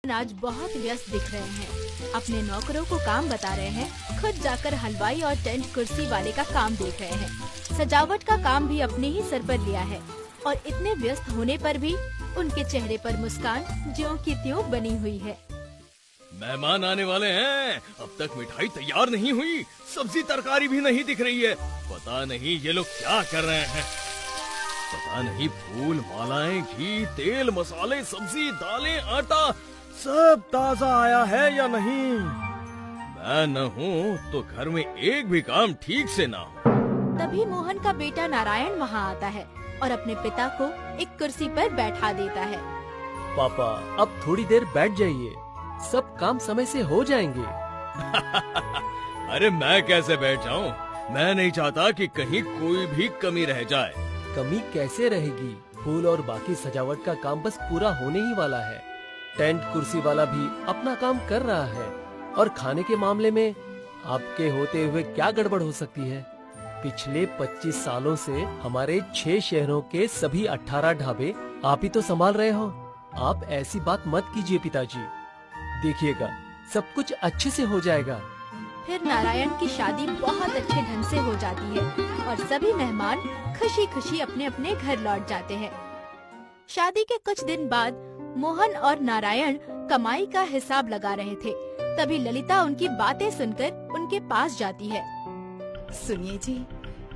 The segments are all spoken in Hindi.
आज बहुत व्यस्त दिख रहे हैं। अपने नौकरों को काम बता रहे हैं, खुद जाकर हलवाई और टेंट कुर्सी वाले का काम देख रहे हैं। सजावट का काम भी अपने ही सर पर लिया है और इतने व्यस्त होने पर भी उनके चेहरे पर मुस्कान ज्यों की त्यों बनी हुई है। मेहमान आने वाले हैं। अब तक मिठाई तैयार नहीं हुई, सब्जी तरकारी भी नहीं दिख रही है। पता नहीं ये लोग क्या कर रहे हैं। पता नहीं फूल, मालाएं, घी, तेल, मसाले, सब्जी, दालें, आटा सब ताजा आया है या नहीं। मैं न हूँ तो घर में एक भी काम ठीक से ना हो। तभी मोहन का बेटा नारायण वहाँ आता है और अपने पिता को एक कुर्सी पर बैठा देता है। पापा, अब थोड़ी देर बैठ जाइए, सब काम समय से हो जाएंगे। अरे मैं कैसे बैठ जाऊँ? मैं नहीं चाहता कि कहीं कोई भी कमी रह जाए। कमी कैसे रहेगी? फूल और बाकी सजावट का काम बस पूरा होने ही वाला है। टेंट कुर्सी वाला भी अपना काम कर रहा है और खाने के मामले में आपके होते हुए क्या गड़बड़ हो सकती है? पिछले 25 सालों से हमारे 6 शहरों के सभी 18 ढाबे आप ही तो संभाल रहे हो। आप ऐसी बात मत कीजिए पिताजी। देखिएगा, सब कुछ अच्छे से हो जाएगा। फिर नारायण की शादी बहुत अच्छे ढंग से हो जाती है और सभी मेहमान खुशी खुशी अपने अपने घर लौट जाते हैं। शादी के कुछ दिन बाद मोहन और नारायण कमाई का हिसाब लगा रहे थे। तभी ललिता उनकी बातें सुनकर उनके पास जाती है। सुनिए जी,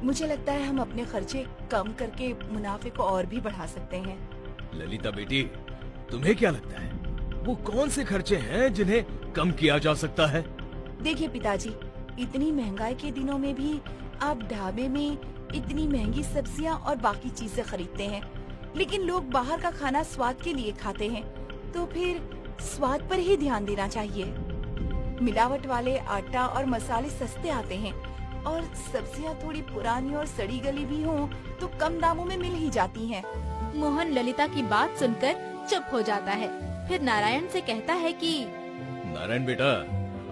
मुझे लगता है हम अपने खर्चे कम करके मुनाफे को और भी बढ़ा सकते हैं। ललिता बेटी, तुम्हें क्या लगता है वो कौन से खर्चे हैं जिन्हें कम किया जा सकता है? देखिए पिताजी, इतनी महंगाई के दिनों में भी आप ढाबे में इतनी महंगी सब्जियां और बाकी चीजें खरीदते हैं, लेकिन लोग बाहर का खाना स्वाद के लिए खाते हैं, तो फिर स्वाद पर ही ध्यान देना चाहिए। मिलावट वाले आटा और मसाले सस्ते आते हैं और सब्जियां थोड़ी पुरानी और सड़ी गली भी हों तो कम दामों में मिल ही जाती हैं। मोहन ललिता की बात सुनकर चुप हो जाता है। फिर नारायण से कहता है कि नारायण बेटा,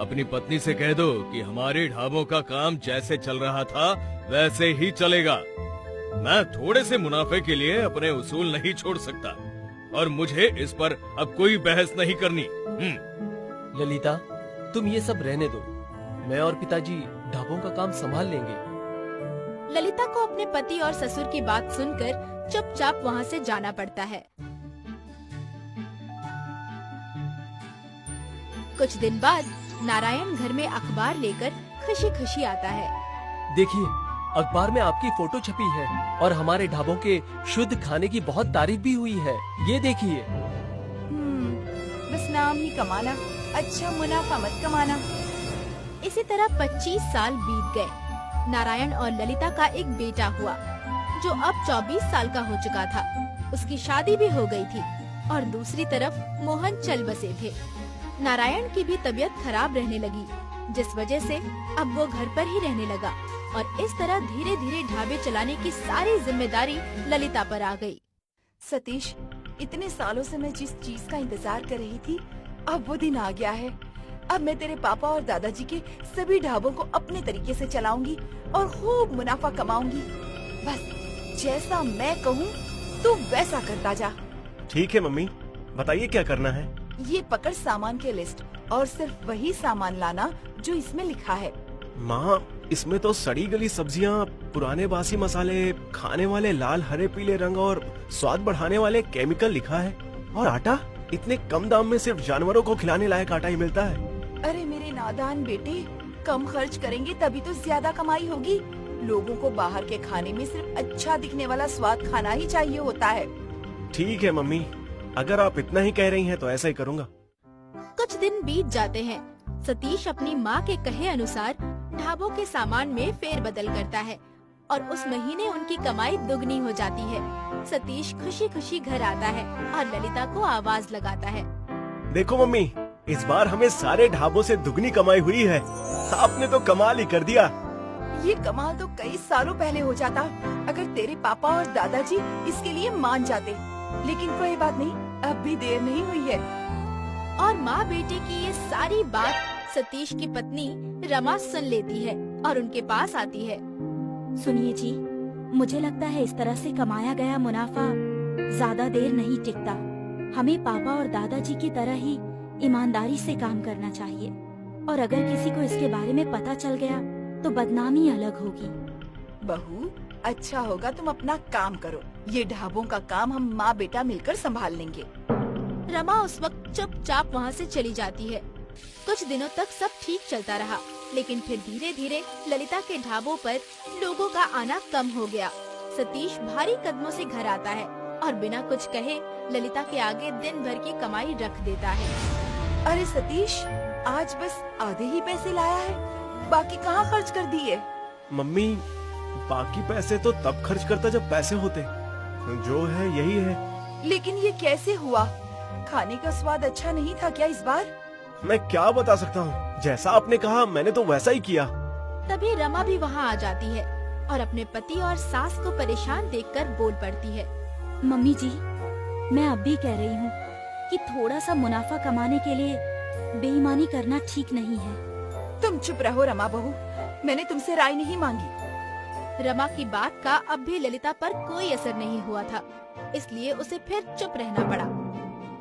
अपनी पत्नी से कह दो कि हमारे ढाबों का काम जैसे चल रहा था वैसे ही चलेगा। मैं थोड़े से मुनाफे के लिए अपने उसूल नहीं छोड़ सकता और मुझे इस पर अब कोई बहस नहीं करनी। ललिता, तुम ये सब रहने दो, मैं और पिताजी ढाबों का काम संभाल लेंगे। ललिता को अपने पति और ससुर की बात सुनकर चुपचाप वहाँ से जाना पड़ता है। कुछ दिन बाद नारायण घर में अखबार लेकर खुशी खुशी आता है। देखिए, अखबार में आपकी फोटो छपी है और हमारे ढाबों के शुद्ध खाने की बहुत तारीफ भी हुई है। ये देखिए। बस नाम ही कमाना, अच्छा मुनाफा मत कमाना। इसी तरह 25 साल बीत गए। नारायण और ललिता का एक बेटा हुआ जो अब 24 साल का हो चुका था। उसकी शादी भी हो गई थी और दूसरी तरफ मोहन चल बसे थे। नारायण की भी तबीयत खराब रहने लगी, जिस वजह से अब वो घर पर ही रहने लगा और इस तरह धीरे धीरे ढाबे चलाने की सारी जिम्मेदारी ललिता पर आ गई। सतीश, इतने सालों से मैं जिस चीज का इंतजार कर रही थी, अब वो दिन आ गया है। अब मैं तेरे पापा और दादाजी के सभी ढाबों को अपने तरीके से चलाऊंगी और खूब मुनाफा कमाऊंगी। बस जैसा मैं कहूँ तू वैसा करता जा। ठीक है मम्मी, बताइए क्या करना है। ये पकड़ सामान की लिस्ट और सिर्फ वही सामान लाना जो इसमें लिखा है। माँ, इसमें तो सड़ी गली सब्जियाँ, पुराने बासी मसाले, खाने वाले लाल हरे पीले रंग और स्वाद बढ़ाने वाले केमिकल लिखा है। और आटा, इतने कम दाम में सिर्फ जानवरों को खिलाने लायक आटा ही मिलता है। अरे मेरे नादान बेटे, कम खर्च करेंगे तभी तो ज्यादा कमाई होगी। लोगों को बाहर के खाने में सिर्फ अच्छा दिखने वाला स्वाद खाना ही चाहिए होता है। ठीक है मम्मी, अगर आप इतना ही कह रही हैं तो ऐसा ही करूँगा। कुछ दिन बीत जाते हैं। सतीश अपनी माँ के कहे अनुसार ढाबों के सामान में फेरबदल करता है और उस महीने उनकी कमाई दुगनी हो जाती है। सतीश खुशी खुशी घर आता है और ललिता को आवाज लगाता है। देखो मम्मी, इस बार हमें सारे ढाबों से दुगनी कमाई हुई है। आपने तो कमाल ही कर दिया। ये कमाल तो कई सालों पहले हो जाता अगर तेरे पापा और दादाजी इसके लिए मान जाते, लेकिन कोई बात नहीं, अब भी देर नहीं हुई है। और माँ बेटे की ये सारी बात सतीश की पत्नी रमा सुन लेती है और उनके पास आती है। सुनिए जी, मुझे लगता है इस तरह से कमाया गया मुनाफा ज्यादा देर नहीं टिकता। हमें पापा और दादाजी की तरह ही ईमानदारी से काम करना चाहिए, और अगर किसी को इसके बारे में पता चल गया तो बदनामी अलग होगी। बहू, अच्छा होगा तुम अपना काम करो। ये ढाबों का काम हम माँ बेटा मिलकर संभाल लेंगे। रमा उस वक्त चुपचाप वहाँ से चली जाती है। कुछ दिनों तक सब ठीक चलता रहा, लेकिन फिर धीरे धीरे ललिता के ढाबों पर लोगों का आना कम हो गया। सतीश भारी कदमों से घर आता है और बिना कुछ कहे ललिता के आगे दिन भर की कमाई रख देता है। अरे सतीश, आज बस आधे ही पैसे लाया है, बाकी कहाँ खर्च कर दिए? मम्मी, बाकी पैसे तो तब खर्च करता जब पैसे होते। जो है यही है। लेकिन ये कैसे हुआ? खाने का स्वाद अच्छा नहीं था क्या इस बार? मैं क्या बता सकता हूँ, जैसा आपने कहा मैंने तो वैसा ही किया। तभी रमा भी वहाँ आ जाती है और अपने पति और सास को परेशान देखकर बोल पड़ती है। मम्मी जी, मैं अब भी कह रही हूँ कि थोड़ा सा मुनाफा कमाने के लिए बेईमानी करना ठीक नहीं है। तुम चुप रहो रमा बहू, मैंने तुमसे राय नहीं मांगी। रमा की बात का अब भी ललिता पर कोई असर नहीं हुआ था, इसलिए उसे फिर चुप रहना पड़ा।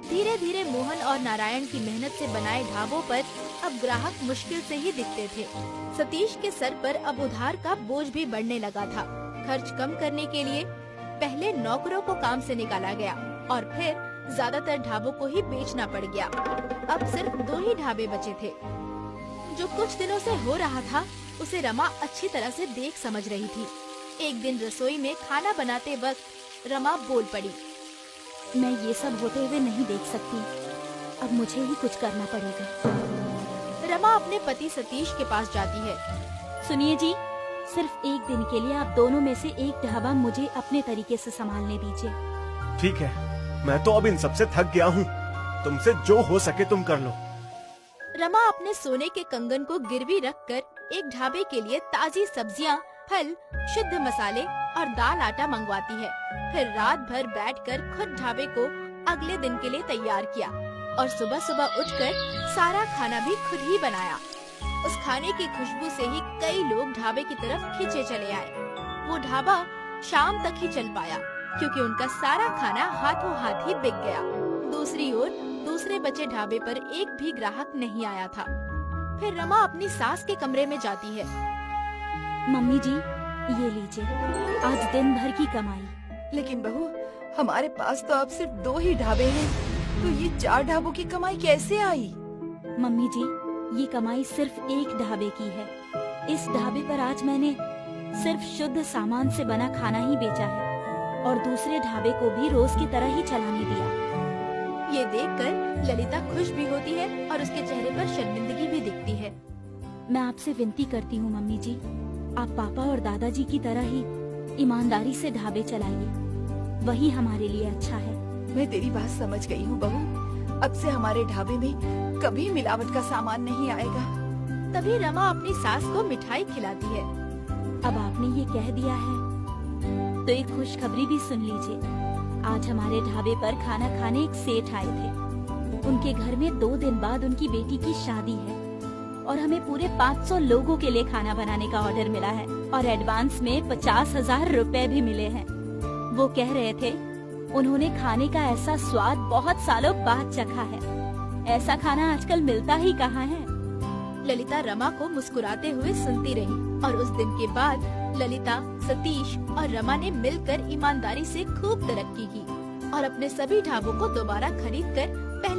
धीरे धीरे मोहन और नारायण की मेहनत से बनाए ढाबों पर अब ग्राहक मुश्किल से ही दिखते थे। सतीश के सर पर अब उधार का बोझ भी बढ़ने लगा था। खर्च कम करने के लिए पहले नौकरों को काम से निकाला गया और फिर ज्यादातर ढाबों को ही बेचना पड़ गया। अब सिर्फ 2 ही ढाबे बचे थे। जो कुछ दिनों से हो रहा था उसे रमा अच्छी तरह से देख समझ रही थी। एक दिन रसोई में खाना बनाते वक्त रमा बोल पड़ी। मैं ये सब होते हुए नहीं देख सकती, अब मुझे ही कुछ करना पड़ेगा। रमा अपने पति सतीश के पास जाती है। सुनिए जी, सिर्फ एक दिन के लिए आप दोनों में से एक ढाबा मुझे अपने तरीके से संभालने दीजिए। ठीक है, मैं तो अब इन सबसे थक गया हूँ। तुमसे जो हो सके तुम कर लो। रमा अपने सोने के कंगन को गिरवी रखकर एक ढाबे के लिए ताजी सब्जियां, फल, शुद्ध मसाले और दाल आटा मंगवाती है। फिर रात भर बैठकर खुद ढाबे को अगले दिन के लिए तैयार किया और सुबह सुबह उठकर सारा खाना भी खुद ही बनाया। उस खाने की खुशबू से ही कई लोग ढाबे की तरफ खींचे चले आए। वो ढाबा शाम तक ही चल पाया क्योंकि उनका सारा खाना हाथों हाथ ही बिक गया। दूसरी ओर दूसरे बचे ढाबे पर एक भी ग्राहक नहीं आया था। फिर रमा अपनी सास के कमरे में जाती है। मम्मी जी, ये लीजिए, आज दिन भर की कमाई। लेकिन बहू, हमारे पास तो अब सिर्फ 2 ही ढाबे हैं, तो ये 4 ढाबों की कमाई कैसे आई? मम्मी जी, ये कमाई सिर्फ एक ढाबे की है। इस ढाबे पर आज मैंने सिर्फ शुद्ध सामान से बना खाना ही बेचा है और दूसरे ढाबे को भी रोज की तरह ही चलाने दिया। ये देखकर ललिता खुश भी होती है और उसके चेहरे पर शर्मिंदगी भी दिखती है। मैं आपसे विनती करती हूँ मम्मी जी, आप पापा और दादाजी की तरह ही ईमानदारी से ढाबे चलाइए, वही हमारे लिए अच्छा है। मैं तेरी बात समझ गई हूँ बहू, अब से हमारे ढाबे में कभी मिलावट का सामान नहीं आएगा। तभी रमा अपनी सास को मिठाई खिलाती है। अब आपने ये कह दिया है तो एक खुशखबरी भी सुन लीजिए। आज हमारे ढाबे पर खाना खाने एक सेठ आए थे। उनके घर में 2 दिन बाद उनकी बेटी की शादी है और हमें पूरे 500 लोगों के लिए खाना बनाने का ऑर्डर मिला है और एडवांस में 50,000 रुपए भी मिले हैं। वो कह रहे थे उन्होंने खाने का ऐसा स्वाद बहुत सालों बाद चखा है। ऐसा खाना आजकल मिलता ही कहाँ है। ललिता रमा को मुस्कुराते हुए सुनती रही और उस दिन के बाद ललिता, सतीश और रमा ने मिलकर ईमानदारी से खूब तरक्की की और अपने सभी ढाबों को दोबारा खरीदकर पहले